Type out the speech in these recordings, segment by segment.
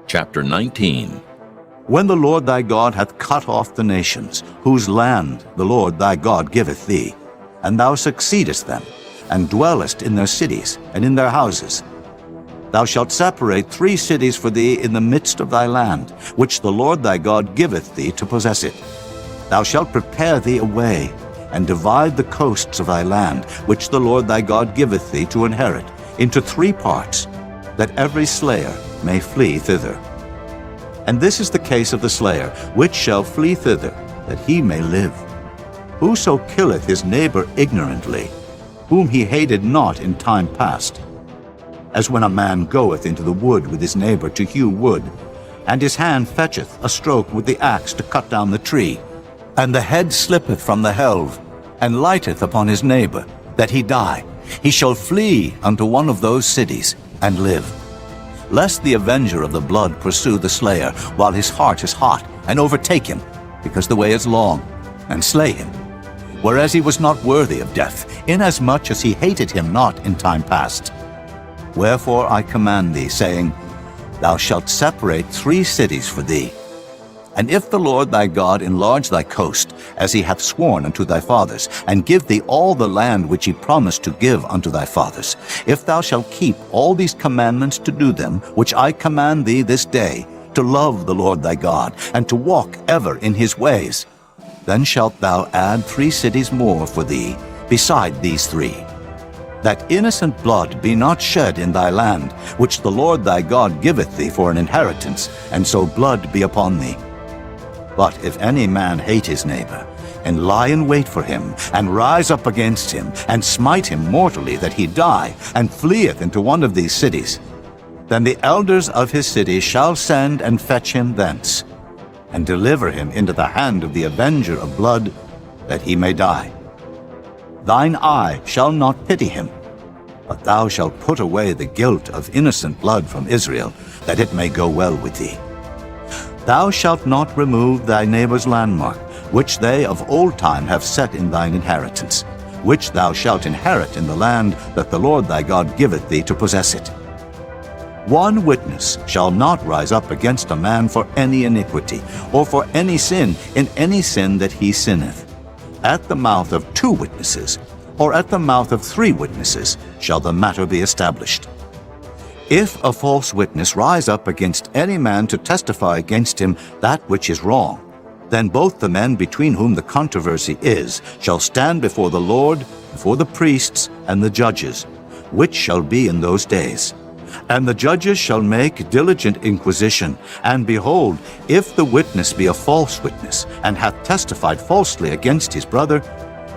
Chapter 19. When the Lord thy God hath cut off the nations, whose land the Lord thy God giveth thee, and thou succeedest them, and dwellest in their cities and in their houses, thou shalt separate 3 cities for thee in the midst of thy land, which the Lord thy God giveth thee to possess it. Thou shalt prepare thee a way, and divide the coasts of thy land, which the Lord thy God giveth thee to inherit, into 3 parts, that every slayer may flee thither. And this is the case of the slayer, which shall flee thither, that he may live. Whoso killeth his neighbor ignorantly, whom he hated not in time past, as when a man goeth into the wood with his neighbor to hew wood, and his hand fetcheth a stroke with the axe to cut down the tree, and the head slippeth from the helve, and lighteth upon his neighbor, that he die, he shall flee unto one of those cities, and live. Lest the avenger of the blood pursue the slayer while his heart is hot, and overtake him, because the way is long, and slay him, whereas he was not worthy of death, inasmuch as he hated him not in time past. Wherefore I command thee, saying, Thou shalt separate 3 cities for thee. And if the Lord thy God enlarge thy coast, as he hath sworn unto thy fathers, and give thee all the land which he promised to give unto thy fathers, if thou shalt keep all these commandments to do them, which I command thee this day, to love the Lord thy God, and to walk ever in his ways, then shalt thou add 3 cities more for thee, beside these 3, that innocent blood be not shed in thy land, which the Lord thy God giveth thee for an inheritance, and so blood be upon thee. But if any man hate his neighbor, and lie in wait for him, and rise up against him, and smite him mortally that he die, and fleeth into one of these cities, then the elders of his city shall send and fetch him thence, and deliver him into the hand of the avenger of blood, that he may die. Thine eye shall not pity him, but thou shalt put away the guilt of innocent blood from Israel, that it may go well with thee. Thou shalt not remove thy neighbor's landmark, which they of old time have set in thine inheritance, which thou shalt inherit in the land that the Lord thy God giveth thee to possess it. 1 witness shall not rise up against a man for any iniquity, or for any sin in any sin that he sinneth. At the mouth of 2 witnesses, or at the mouth of 3 witnesses, shall the matter be established. If a false witness rise up against any man to testify against him that which is wrong, then both the men between whom the controversy is shall stand before the Lord, before the priests and the judges, which shall be in those days. And the judges shall make diligent inquisition, and behold, if the witness be a false witness, and hath testified falsely against his brother,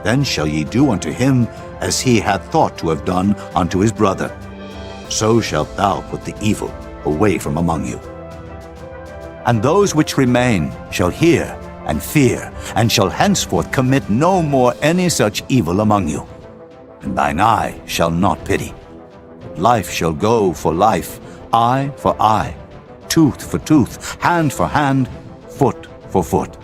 then shall ye do unto him as he hath thought to have done unto his brother. So shalt thou put the evil away from among you. And those which remain shall hear and fear, and shall henceforth commit no more any such evil among you. And thine eye shall not pity. Life shall go for life, eye for eye, tooth for tooth, hand for hand, foot for foot.